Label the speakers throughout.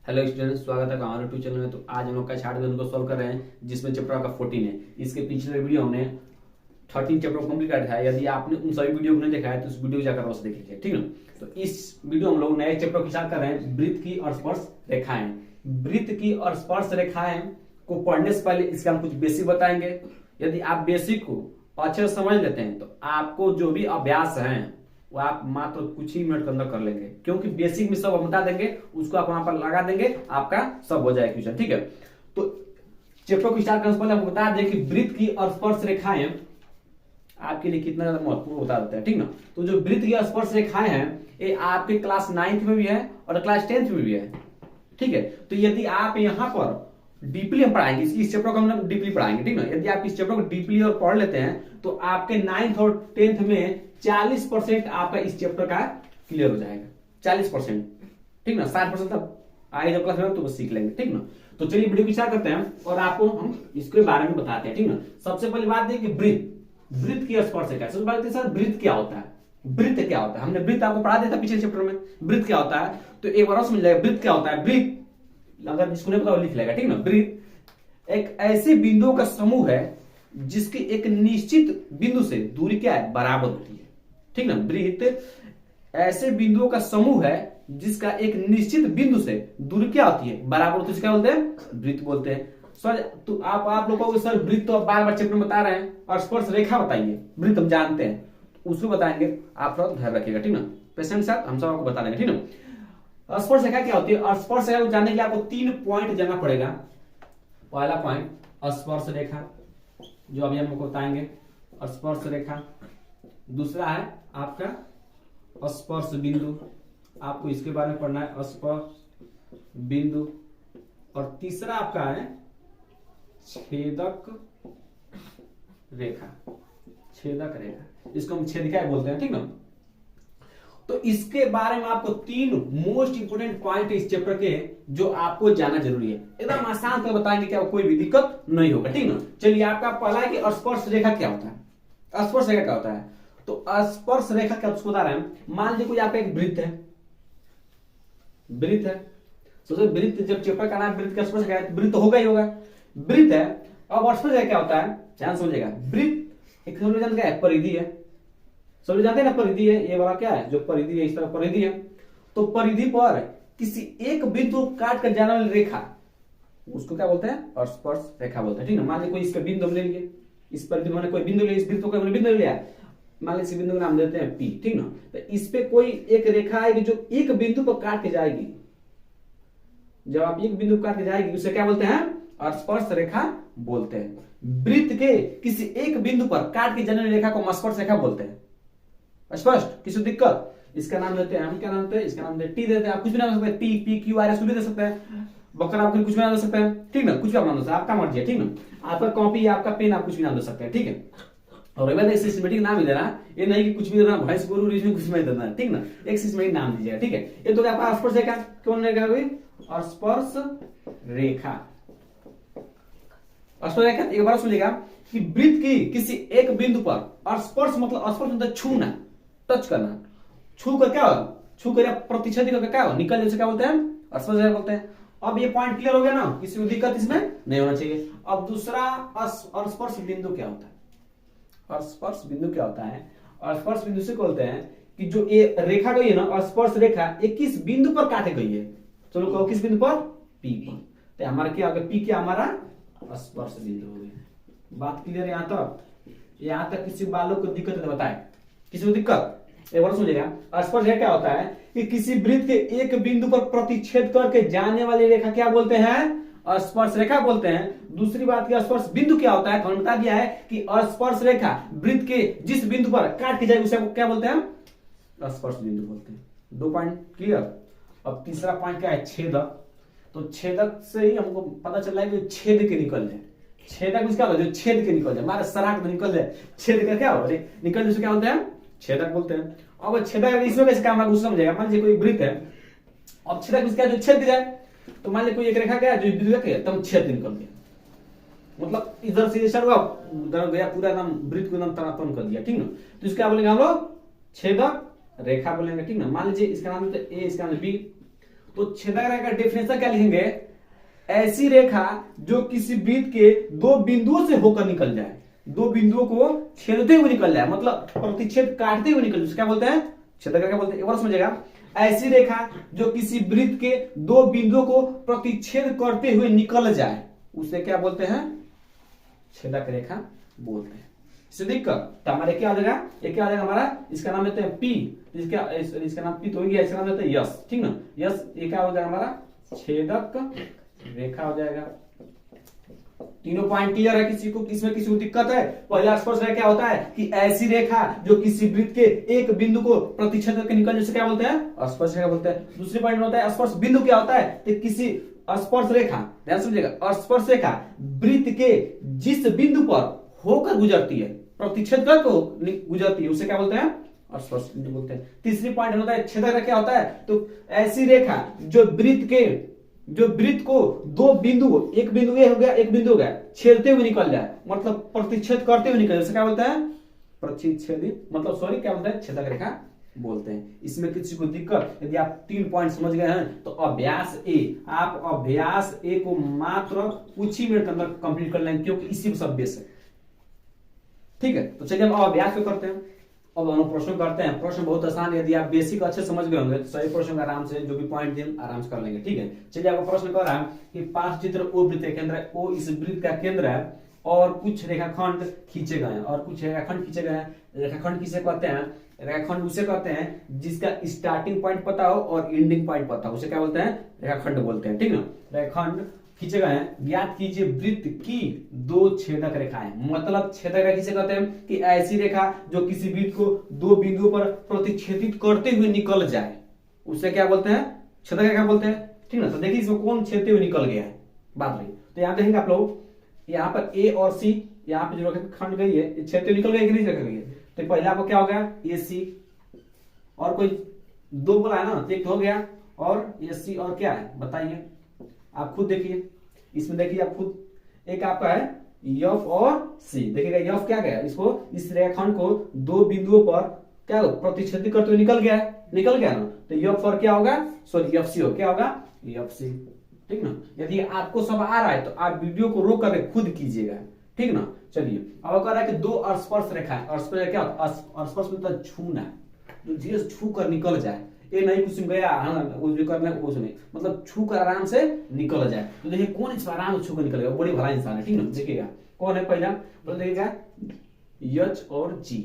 Speaker 1: Hello students, स्वागत है हमारे यूट्यूब चैनल में। तो आज हम लोग का चार्ट को सॉल्व कर रहे हैं, जिसमें चैप्टर का 14 है। इसके पिछले वीडियो हमने 13 चैप्टर कंप्लीट किया है। यदि आपने उन सभी वीडियो को नहीं देखा है तो उस वीडियो को जाकर अवश्य देख लीजिए, ठीक है। तो इस वीडियो हम लोग नए चैप्टर की स्टार्ट कर रहे हैं, वृत्त की और स्पर्श रेखाएं। वृत्त की और स्पर्श रेखाएं को पढ़ने से पहले इसका हम कुछ बेसिक बताएंगे। यदि आप बेसिक को अच्छे से समझ लेते हैं तो आपको जो भी अभ्यास है वो आप मात्र कुछ ही मिनट के अंदर कर लेंगे, क्योंकि बेसिक में सब हम बता देंगे, उसको आप वहां पर लगा देंगे, आपका सब हो जाएगा क्वेश्चन, ठीक है। तो चैप्टर को स्टार्ट करने से पहले हम बता दें कि वृत्त की और स्पर्श रेखाएं आपके लिए कितना ज्यादा महत्वपूर्ण बता देते हैं, ठीक ना। तो जो वृत्त की और स्पर्श रेखाएं हैं ये आपके क्लास 9th में भी है और क्लास 10th में भी है, ठीक है। तो यदि आप यहाँ पर डीपली हम पढ़ाएंगे, इस चैप्टर को हम डीपली पढ़ाएंगे, ठीक ना। यदि आप इस चैप्टर को डीपली और पढ़ लेते हैं तो आपके 9th और 10th में 40% आपका इस चैप्टर का क्लियर हो जाएगा। 40%, ठीक ना। 60% तक आगे जब क्लास में तो सीख लेंगे, ठीक ना। तो चलिए वीडियो की स्टार्ट करते हैं और आपको हम इसके बारे में बताते हैं, ठीक ना। सबसे पहली बात है कि वृत्त की स्पर्श रेखा। सबसे पहले सर वृत्त क्या होता है, वृत्त क्या होता है। हमने वृत्त आपको पढ़ा दिया था पिछले चैप्टर में। वृत्त क्या होता है तो एक बार और समझ जाएगा। वृत्त क्या होता है, वृत्त अगर जिसको नहीं पता वो लिख लेगा, ठीक ना। वृत्त एक ऐसे बिंदुओं का समूह है जिसकी एक निश्चित बिंदु से दूरी क्या है, बराबर होती है, ठीक ना। वृत्त ऐसे बिंदुओं का समूह है जिसका एक निश्चित बिंदु से दूरी क्या होती है, बराबर होती है। क्या बोलते हैं, वृत्त बोलते हैं। सर तो आप लोगों को सर वृत्त तो बार बार चैप्टर में बता रहे हैं, और स्पर्श रेखा बताइए। वृत्त हम जानते हैं तो उसको बताएंगे, आप थोड़ा ध्यान रखिएगा, ठीक ना। पेशेंट साथ हम सब आपको बता देंगे, ठीक ना। स्पर्श रेखा क्या होती है, और स्पर्श रेखा को जानने के लिए आपको 3 पॉइंट जानना पड़ेगा। पहला पॉइंट स्पर्श रेखा, जो अभी हम आपको बताएंगे, स्पर्श रेखा। दूसरा है आपका स्पर्श बिंदु, आपको इसके बारे में पढ़ना है, स्पर्श बिंदु। और तीसरा आपका है छेदक रेखा, छेदक रेखा, इसको हम छेदिका बोलते हैं, ठीक ना। तो इसके बारे में आपको 3 मोस्ट इंपोर्टेंट पॉइंट इस चैप्टर के जो आपको जानना जरूरी है। एकदम आसान से बताएंगे, क्या कोई भी दिक्कत नहीं होगा, ठीक ना। चलिए आपका पहला है कि स्पर्श रेखा क्या होता है। स्पर्श रेखा क्या होता है तो स्पर्श रेखा क्या उसको बता रहे हैं। मान लीजिए कोई आपका एक वृत्त है, वृत्त है। सोचो वृत्त, जब चैप्टर का नाम वृत्त का स्पर्श रेखा है, वृत्त होगा ही होगा, वृत्त है। अब स्पर्श रेखा क्या होता है, ध्यान समझिएगा। वृत्त एक क्या है, परिधि है। सब जानते हैं ना परिधि है, ये वाला क्या है जो परिधि है, इस तरह परिधि है। तो परिधि पर किसी एक बिंदु काट कर जाने वाली रेखा, उसको क्या बोलते हैं, और स्पर्श रेखा बोलते हैं, ठीक ना। मान लीजिए कोई इसका बिंदु ले लिए, इस परिधि में कोई बिंदु ले, इस वृत्त को बिंदु लिया, मान लीजिए बिंदु का नाम देते हैं पी, ठीक ना। तो इस पे कोई एक रेखा आएगी जो एक बिंदु पर काट के जाएगी। जब आप एक बिंदु काट के जाएगी उसे क्या बोलते हैं, और स्पर्श रेखा बोलते हैं। वृत्त के किसी एक बिंदु पर काट के जाने वाली रेखा को स्पर्श रेखा बोलते हैं। स्पष्ट, किसी दिक्कत। इसका नाम देते हैं, हम क्या नाम देते हैं, इसका नाम देते हैं टी देते हैं। आप कुछ भी नाम दे सकते हैं, T P Q R S भी दे सकते हैं। बकर आप कुछ भी नाम दे सकते हैं, ठीक ना। कुछ भी नाम दे सकते हैं, आपका मर्जी है, ठीक ना। आपका कॉपी, आपका पेन, आप कुछ भी नाम दे सकते हैं, ठीक है। और एक सिस्टमेटिक नाम ही देना, ये नहीं कि कुछ भी देना, भैंस गोरू रीजन कुछ नहीं देना, ठीक ना। एक सिस्टमेटिक नाम दीजिएगा, ठीक है। ये तो आपका स्पर्श रेखा कौन रेखा हुई, और स्पर्श रेखा। स्पर्श रेखा एक बार सुनिएगा कि वृत्त की किसी एक बिंदु पर, और स्पर्श मतलब स्पर्श मतलब छूना, टच करना, छू कर क्या हो, छू कर प्रतिच्छेद करके क्या हो, निकल जैसे क्या बोलते हैं, स्पर्श रेखा बोलते हैं। अब ये पॉइंट क्लियर हो गया ना, किसी को दिक्कत इसमें नहीं होना चाहिए। अब दूसरा, और स्पर्श बिंदु क्या होता है, और स्पर्श बिंदु क्या होता है, और स्पर्श बिंदु से बोलते हैं कि जो ये रेखा गई है ना, और स्पर्श रेखा ये किस बिंदु पर काटे गई है। चलो कहो किस बिंदु पर, पी पर। तो हमारा क्या होगा, पी क्या हमारा स्पर्श बिंदु हो गया। बात क्लियर है यहां तक किसी बालों को दिक्कत है तो बताए, किसी को दिक्कत एक बार सुनिएगा। स्पर्श रेखा क्या होता है कि किसी वृत्त के एक बिंदु पर प्रतिच्छेद करके जाने वाली रेखा क्या बोलते हैं, स्पर्श रेखा बोलते हैं। दूसरी बात की स्पर्श बिंदु क्या होता है, तो हमने बता दिया है कि स्पर्श रेखा वृत्त के जिस बिंदु पर काट के जाए उसे क्या बोलते हैं, स्पर्श बिंदु बोलते हैं। 2 पॉइंट क्लियर। अब तीसरा पॉइंट क्या है, छेदक। तो छेदक से ही हमको पता चल रहा है कि छेद के निकल जाए। छेदक क्या होता है, जो छेद के निकल जाए, हमारे सराक में निकल जाए, छेद का क्या हो निकल जाए, क्या बोलते हैं, छेदक बोलते हैं। अब छेदक इसमें कैसे काम है समझेगा। मान लीजिए कोई वृत्त है, अब छेदक इसका जो छेद जाए, तो मान लीजिए कोई एक रेखा गया जो बिंदु के तब छेद निकल गया, मतलब इधर से इधर उधर गया, पूरा एकदम वृत्त को एकदम तनातन कर दिया, ठीक ना। तो इसका बोलेंगे हम लोग छेदक रेखा बोलेंगे, ठीक ना। मान लीजिए इसका नाम है ए, इसका नाम है बी, तो छेदक रेखा का डेफिनेशन क्या लिखेंगे, ऐसी रेखा जो किसी वृत्त के दो बिंदुओं से होकर निकल जाए, दो बिंदुओं को छेदते हुए निकल जाए, मतलब प्रतिच्छेद काटते हुए निकल जाए, क्या बोलते हैं, छेदक रेखा बोलते हैं। एक बार समझिएगा, ऐसी रेखा जो किसी वृत्त के दो बिंदुओं को प्रतिच्छेद करते हुए निकल जाए उसे क्या बोलते हैं, छेदक रेखा बोलते हैं। इसे देखकर तो हमारे क्या आ जाएगा, ये क्या आ जाएगा हमारा, इसका नाम लेते हैं पी, इसका नाम पी तो हो गया, इसका नाम लेते हैं यस, ठीक ना, यस। ये क्या हो जाएगा हमारा, छेदक रेखा हो जाएगा। तीनों पॉइंट क्लियर है, किसी को इसमें किसी को दिक्कत है? पहला स्पर्श रेखा क्या होता है कि ऐसी रेखा जो किसी वृत्त के एक बिंदु को प्रतिच्छेद करके निकल जाए, क्या बोलते हैं, स्पर्श रेखा बोलते हैं। दूसरी पॉइंट होता है स्पर्श बिंदु, क्या होता है कि किसी स्पर्श रेखा, ध्यान समझिएगा, स्पर्श रेखा वृत्त के जिस बिंदु पर होकर गुजरती है, प्रतिच्छेद करके गुजरती है, उसे क्या बोलते हैं, स्पर्श बिंदु बोलते हैं। तीसरी पॉइंट होता है छेदक रेखा, क्या होता है, तो ऐसी रेखा जो वृत्त को दो बिंदु, एक बिंदु ए हो गया, एक बिंदु हो गया, छेदते हुए निकल जाए, मतलब प्रतिच्छेद करते हुए निकल जाए, क्या बोलते हैं, प्रतिच्छेदी, मतलब सॉरी क्या बोलते हैं, छेदक रेखा बोलते हैं। इसमें किसी को दिक्कत, यदि आप 3 पॉइंट समझ गए हैं तो अभ्यास ए, आप अभ्यास ए को मात्र कुछ ही मिनट के अंदर कंप्लीट कर लेंगे, क्योंकि इसी सब बेस है, ठीक है। तो चलिए हम अभ्यास को करते हैं। अब हम प्रश्न करते हैं। प्रश्न बहुत आसान है, यदि आप बेसिक अच्छे समझ गए होंगे तो सही प्रश्न का आराम से जो भी पॉइंट दें आराम से कर लेंगे, ठीक है। चलिए आपको प्रश्न कर रहा है कि 5 चित्र ओ वृत्त का केंद्र है, ओ इस वृत्त का केंद्र है और कुछ रेखाखंड खींचे गए हैं, और कुछ रेखाखंड खींचे गए हैं। रेखाखंड किसे कहते हैं, रेखाखंड उसे कहते हैं जिसका स्टार्टिंग पॉइंट पता हो और एंडिंग पॉइंट पता हो, उसे क्या बोलते हैं, रेखाखंड बोलते हैं, ठीक ना। रेखाखंड खींचे गए हैं, ज्ञात कीजिए वृत्त की 2 छेदक रेखाएं। मतलब छेदक रेखा किसे कहते हैं कि ऐसी रेखा जो किसी वृत्त को 2 बिंदुओं पर प्रतिच्छेदित करते हुए निकल जाए, उसे क्या बोलते हैं, छेदक रेखा बोलते हैं, ठीक ना। तो देखिए इसमें कौन छेदते हुए निकल गया है, बात रही। तो यहाँ देखेंगे आप लोग, यहाँ पर ए और सी, यहाँ पे जो रेखाखंड गई है छेदते हुए निकल गई कि नहीं निकल गई है, तो पहले आपको क्या हो गया, ए सी, और कोई 2 बोला है ना, एक हो गया, और ए सी और क्या है बताइए, आप खुद देखिए, इसमें देखिए आप खुद, एक आपका है यफ और सी। देखिएगा यफ क्या गया, इसको इस रेखाखंड को 2 बिंदुओं पर क्या प्रतिच्छेदित करते हुए निकल गया ना, तो यफ और क्या होगा, सॉरी एफ सी हो, क्या होगा, एफ सी, ठीक ना। यदि आपको सब आ रहा है तो आप वीडियो को रोक करके खुद कीजिएगा, ठीक ना। चलिए अब कह रहा है कि 2 स्पर्श रेखा है, स्पर्श क्या होता है, स्पर्श मतलब छूना, जो धीरे छू कर निकल जाए, ये नहीं कुछ गया वो जो करना है वो नहीं, मतलब छू कर आराम से निकल जाए। तो देखिए कौन इस आराम से छू कर निकलेगा, बड़ी भला इंसान है, ठीक ना। देखिएगा कौन है, पहला बोल देखिएगा एच और जी,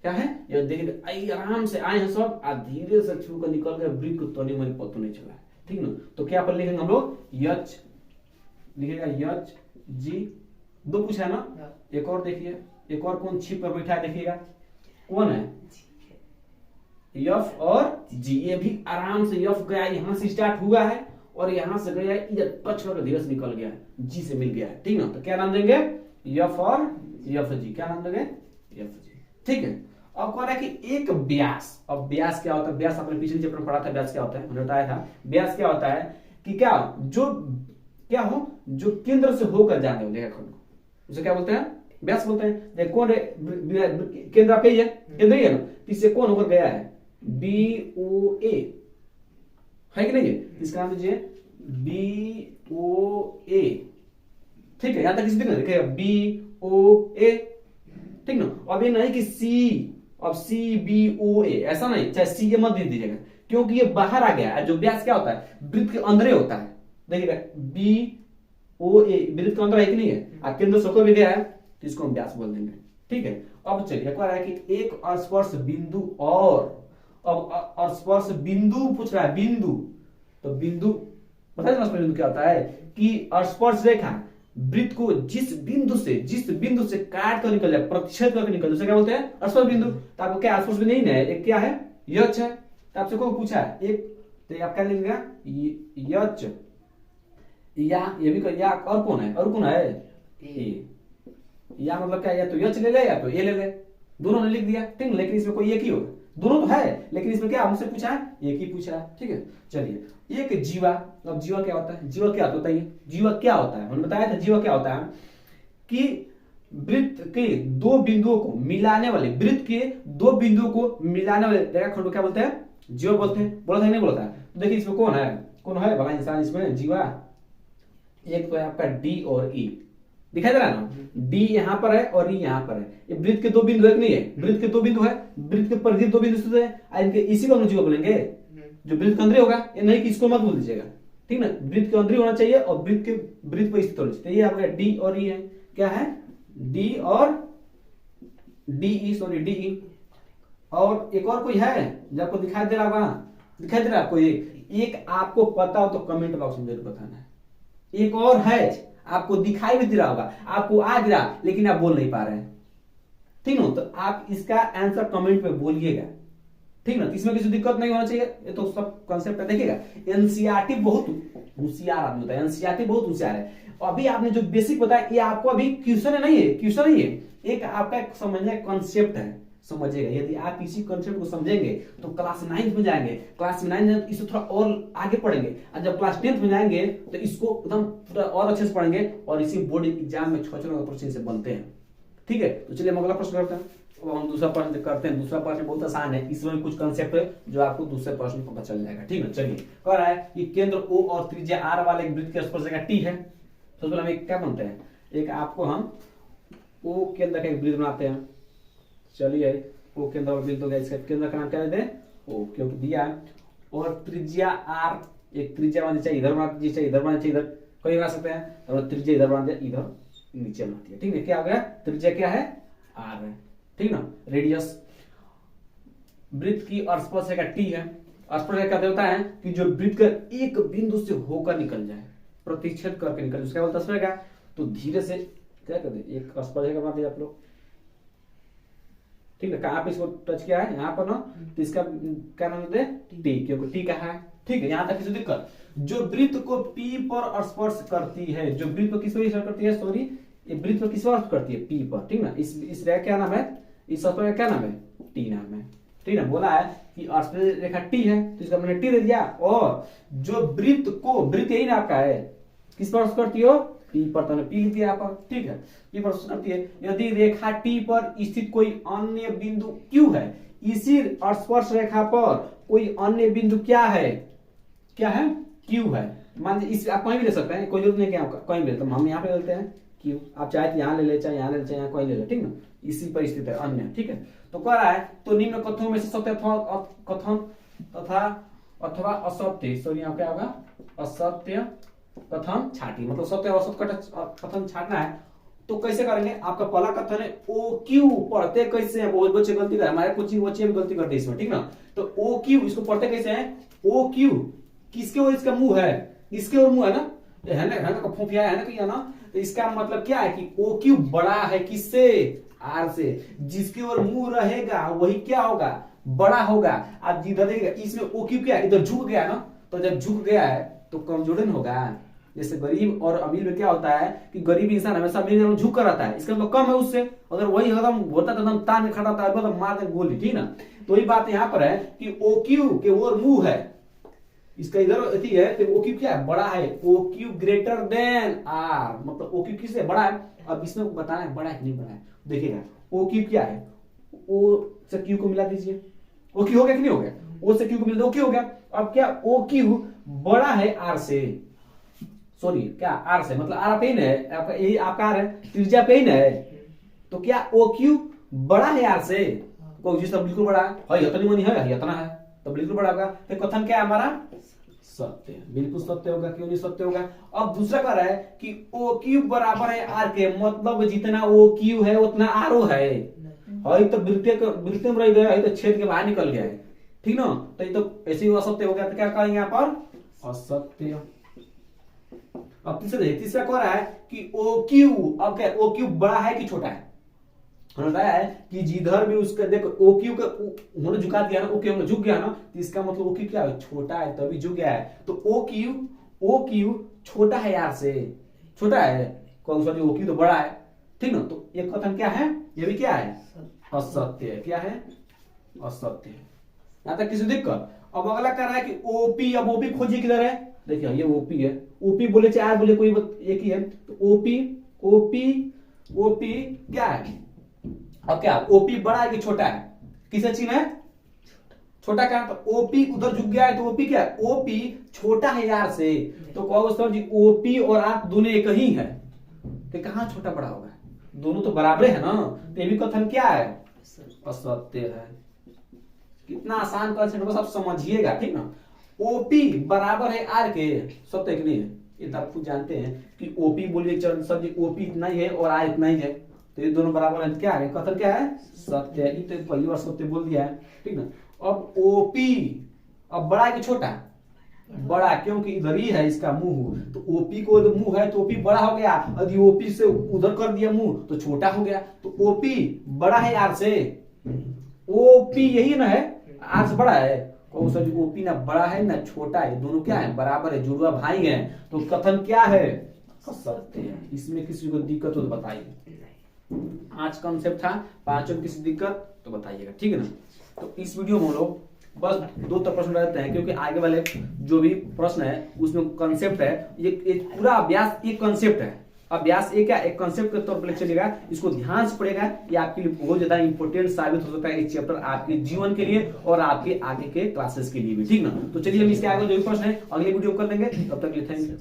Speaker 1: क्या है, ये देखिएगा आराम से आए हैं सब, धीरे से छू कर निकल गए, वृत्त को तनी मनी पता नहीं चला, ठीक ना। तो क्या पर लिखेंगे हम लोग, एच लिखेगा, एच जी, 2 पूछा है ना, एक और देखिए, एक और कौन छिप पर बैठा है, देखिएगा कौन है, यफ और जी। ये भी आराम से यफ गया, यहां से स्टार्ट हुआ है और यहां से गया, इधर टच करके धीरे से निकल गया, जी से मिल गया है, ठीक ना। तो क्या नाम देंगे, यफ और यफ जी, क्या नाम देंगे, यफ जी, ठीक है। अब कह रहा है कि एक व्यास, अब व्यास क्या होता है, व्यास आपने पिछले चैप्टर में पढ़ा था, व्यास क्या होता है, हमने बताया था। व्यास क्या होता है कि क्या जो क्या हो, जो केंद्र से होकर जाने वाले रेखाखंड को, उसे क्या बोलते हैं, व्यास बोलते हैं। देखो कौन केंद्र पे ही है, केंद्र ही है ना, इससे कौन होकर गया है, बी ओ ए है कि नहीं है, इसका नाम दीजिए बी ओ ए, ठीक है। यहां तक किसी देखिएगा बी ओ ए, ठीक ना। अब ये नहीं कि सी, अब सी बी ओ ए ऐसा नहीं, चाहे सी ये मत दे दीजिएगा, क्योंकि ये बाहर आ गया है। जो व्यास क्या होता है, वृत्त के अंदर होता है, देखिएगा बी ओ ए वृत्त के अंदर है कि नहीं है, और केंद्र से होकर भी गया है, तो इसको हम व्यास बोल देंगे, ठीक है। अब चलिए कह रहा है कि एक स्पर्श बिंदु, और अब स्पर्श बिंदु पूछ रहा है, बिंदु, तो बिंदु बताइए स्पर्श बिंदु क्या होता है कि स्पर्श रेखा वृत्त को जिस बिंदु से काट कर निकल जाए, प्रतिच्छेद करके निकल जाए, उसे क्या बोलते हैं, स्पर्श बिंदु। तो आपको क्या स्पर्श बिंदु नहीं है, एक क्या है, यच है। तो आपसे कौन पूछा है, एक, तो आप क्या लिखेगा, यच, या ये भी कर, या और कौन है, ए, या मतलब क्या, या तो यच ले ले या तो ए ले ले, दोनों ने लिख दिया, ठीक है। लेकिन इसमें कोई एक ही होगा, दोनों तो है, लेकिन इसमें क्या हमसे पूछा है, एक ही पूछा है, ठीक है। चलिए एक जीवा, अब जीवा क्या होता है, जीवा क्या होता है, जीवा क्या होता है, हमने बताया था जीवा क्या होता है कि वृत्त के 2 बिंदुओं को मिलाने वाले, वृत्त के 2 बिंदुओं को मिलाने वाले रेखाखंड को क्या बोलते हैं, जीवा बोलते हैं, बोला था नहीं बोला था। तो देखिए इसमें कौन है, कौन है भला इंसान इसमें, जीवा? एक तो है आपका डी और ई, दिखाई दे रहा है ना, डी यहाँ पर है और ई यहाँ पर है। ये वृत्त के दो बिंदु है कि नहीं है? वृत्त के दो बिंदु है, वृत्त के परिधि दो बिंदु स्थित है, इनके इसी को हम जीवा बोलेंगे, जो वृत्त के अंदर होगा। ये नहीं कि इसको मत बोल दीजिएगा, ठीक ना, वृत्त के अंदर होना चाहिए और वृत्त के वृत्त पर स्थित होना चाहिए। ये आपका डी और ई है, क्या है? डी और डी, सॉरी डी। और एक और कोई है जो आपको दिखाई दे रहा होगा, दिखाई दे रहा है आपको? एक आपको पता हो तो कमेंट बॉक्स में जरूर बताना है। एक और है आपको दिखाई भी दे रहा होगा, आपको आ भी रहा, लेकिन आप बोल नहीं पा रहे हैं, ठीक ना, तो आप इसका आंसर कमेंट पे बोलिएगा, ठीक ना। इसमें किसी दिक्कत नहीं होना चाहिए, ये तो सब कॉन्सेप्ट है। देखिएगा, एनसीईआरटी बहुत होशियार आदमी होता है, एनसीईआरटी बहुत होशियार है। अभी आपने जो बेसिक बताया ये आपको अभी क्वेश्चन नहीं है, क्वेश्चन नहीं है, एक आपका समझने का कॉन्सेप्ट है, समझिएगा। यदि आप इसी कॉन्सेप्ट को समझेंगे तो क्लास 9 में जाएंगे, क्लास 9 में इसको थोड़ा और आगे पढ़ेंगे, और जब क्लास 10 में जाएंगे तो इसको एकदम थोड़ा और अच्छे से पढ़ेंगे, और इसी बोर्ड एग्जाम में 6 प्रश्न से बनते हैं, ठीक है। तो चलिए हम अगला प्रश्न करते हैं। अब हम दूसरा प्रश्न करते हैं। दूसरा प्रश्न बहुत आसान है, इसमें कुछ कंसेप्ट है जो आपको दूसरे प्रश्न को पता चल जाएगा, ठीक है। चलिए, कह रहा है कि केंद्र O और त्रिज्या R वाले एक वृत्त के स्पर्शरेखा T है। तो हम एक क्या बनते हैं, एक आपको हम O केंद्र का एक वृत्त बनाते हैं। चलिए, O केंद्र और वृत्त हो गया, इसका केंद्र का नाम क्या देते हैं? O, क्योंकि दिया है। और त्रिज्या R, एक त्रिज्या मान चाहिए इधर बना दीजिए, इधर बना चाहिए, इधर कोई बना सकते हैं, तो त्रिज्या इधर बना दिया, इधर नीचे बना दिया, ठीक है। क्या हो गया? त्रिज्या क्या है? R है, ठीक ना। रेडियस, वृत्त की स्पर्शरेखा T है। स्पर्शरेखा क्या होता है कि जो वृत्त का एक बिंदु से होकर निकल जाए, प्रतिच्छेद करके निकल जाए, उसका बोलता है स्पर्शरेखा। तो धीरे से क्या कर दे, एक स्पर्शरेखा बना दिया आप लोग, ठीक है। कहां पे इसको टच किया है? यहाँ पर ना, तो इसका क्या नाम देते हैं? टी, क्योंकि टी कहा है, ठीक है। यहां तक किसी दिक्कत? जो वृत्त को P पर स्पर्श करती है, जो वृत्त को किस पर स्पर्श करती है, सॉरी, ये वृत्त को किस पर स्पर्श करती है? P पर, ठीक ना। इस रेखा क्या नाम है? इस स्पर्शरेखा का क्या नाम है? T नाम है, ठीक ना। बोला है कि स्पर्शरेखा T है, तो इसका मैंने T दे दिया। और जो वृत्त को, वृत्त यही ना आपका है, किस पर स्पर्श करती हो? P पर, तो P लिख दिया यहाँ पर, ठीक है। P पर स्पर्श करती है। यदि रेखा T पर स्थित कोई अन्य बिंदु Q है, इसी स्पर्श रेखा पर कोई अन्य बिंदु क्या है? क्या है? Q है। मान लीजिए इस, आप कहीं भी ले सकते हैं, कोई जरूरत नहीं क्या कहीं भी, तो हम यहाँ पे लेते हैं Q, आप चाहे तो यहाँ ले ले, चाहे यहाँ ले ले, चाहे यहाँ कोई ले ले, ठीक ना। इसी पर स्थित है अन्य, ठीक है। तो कह रहा है, तो निम्न कथनों में से सत्य कथन तथा अथवा असत्य, सॉरी यहाँ क्या होगा? असत्य कथन छाटी, मतलब सत्य और असत्य कथन छाटना है। तो कैसे करेंगे? आपका पहला कथन है OQ, पढ़ते कैसे हैं? बहुत बच्चे गलती कर, हमारे कोचिंग बच्चे भी गलती करते हैं इसमें, ठीक ना। तो OQ, इसको पढ़ते कैसे हैं? OQ किसके ओर इसका मुंह है? इसके ओर मुंह है ना, है ना, फूफिया है ना, कि है ना। तो इसका मतलब क्या है कि OQ बड़ा है किससे? R से। जिसके ओर मुंह रहेगा वही क्या होगा? बड़ा होगा। आप जिधर देखिएगा, इसमें OQ क्या है? इधर झुक गया ना, तो जब झुक गया है तो कमजोर होगा। जैसे गरीब और अमीर में क्या होता है कि गरीब इंसान हमेशा अमीर में झुक कर आता है, इसका मतलब कम है उससे। अगर वही एकदम होता तो एकदम तान खड़ा था, मतलब मार दे गोली, ठीक ना। तो ये बात यहाँ पर है कि OQ के ओर मुंह है, इसका इधर है, तो OQ क्या है? बड़ा है। OQ ग्रेटर देन R, मतलब OQ किससे बड़ा है? अब इसमें बताना है बड़ा है कि नहीं बड़ा है। देखिएगा, OQ क्या है? O से Q को मिला दीजिए, OQ हो गया कि नहीं हो गया? O से Q को मिला, OQ हो गया। अब क्या? OQ बड़ा है R से, सॉरी क्या? R से, मतलब R पे ही है आपका, यही आपका R है, त्रिज्या पे ही है। तो क्या OQ बड़ा है R से? को जिस तरह बिल्कुल बड़ा है, इतनी मनी है, इतना है, तो बिल्कुल बड़ा होगा। तो कथन क्या है हमारा? सत्य, बिल्कुल सत्य होगा। क्यों नहीं सत्य होगा? अब दूसरा कह रहा है कि OQ बराबर है R के, मतलब जितना OQ है उतना RO है। तो वृत्त में रह गया है, तो छेद के बाहर निकल गया है, ठीक ना। तो ये तो ऐसे ही असत्य हो गया, तो क्या कहेंगे यहाँ पर? असत्य। अब तीसरा कह रहा है कि OQ, अब क्या? OQ बड़ा है कि छोटा है? रहा है कि जिधर भी उसका देखो OQ का उन्होंने झुका दिया ना, OQ झुक गया ना, तो इसका मतलब OQ क्या है? छोटा है, तभी झुक गया है। तो OQ छोटा है R से, छोटा है, सॉरी OQ तो बड़ा है, ठीक ना। तो ये कथन क्या है? ये भी क्या है? असत्य। क्या है? असत्य। यहां तक किसी दिक्कत? अब अगला कह रहा है कि OP, अब OP खोजिए किधर है? देखिए ये OP है, OP बोले चाहे R बोले कोई एक ही है। तो OP क्या है? अब क्या? OP बड़ा है कि छोटा है? किससे चिन्ह है? छोटा क्या है? तो ओपी उधर झुक गया है तो ओपी क्या है? ओपी छोटा है आर से। तो कहो सर जी ओपी और आर दोनों एक ही है, तो कहाँ छोटा बड़ा होगा? दोनों तो बराबर है ना। तो ये भी कथन क्या है? असत्य है। कितना आसान कंसेप्ट, बस आप समझिएगा, ठीक ना। ओपी बराबर है आर के, सत्य के नहीं है। ये तो आप खुद जानते हैं कि ओपी बोलिए चल सर जी ओपी इतना ही है और आर इतना ही है, तो ये दोनों बराबर है। क्या है कथन? क्या है? सत्य है। ये तो पहली बार सत्य बोल दिया है, ठीक ना। अब ओपी अब बड़ा है कि छोटा? बड़ा, क्योंकि इधर ही है इसका मुंह। तो ओपी को मुंह है तो ओपी बड़ा हो गया, यदि ओपी से उधर कर दिया मुंह तो छोटा हो गया। तो ओपी बड़ा है आर से, ओपी यही ना है, आर से बड़ा है। कौन सा? ओपी ना बड़ा है ना छोटा है, दोनों क्या है? बराबर है, जुड़वा भाई है। तो कथन क्या है? सत्य है। इसमें किसी को दिक्कत हो तो बताइए। आज कॉन्सेप्ट था, पांचों किसी दिक्कत तो बताइएगा, ठीक है ना। तो इस वीडियो में हम लोग बस 2 तक प्रश्न रहते हैं, क्योंकि आगे वाले जो भी प्रश्न है उसमें कॉन्सेप्ट है। ये पूरा अभ्यास एक कॉन्सेप्ट है। अभ्यास एक क्या? एक कॉन्सेप्ट के तौर पर चलेगा। इसको ध्यान से पढ़ेगा, ये आपके लिए बहुत ज्यादा इंपॉर्टेंट साबित हो सकता है ये चैप्टर आपके जीवन के लिए और आपके आगे के क्लासेस के लिए भी, ठीक ना। तो चलिए हम इसके आगे जो भी प्रश्न है अगले वीडियो कर लेंगे। तब तक के लिए थैंक यू।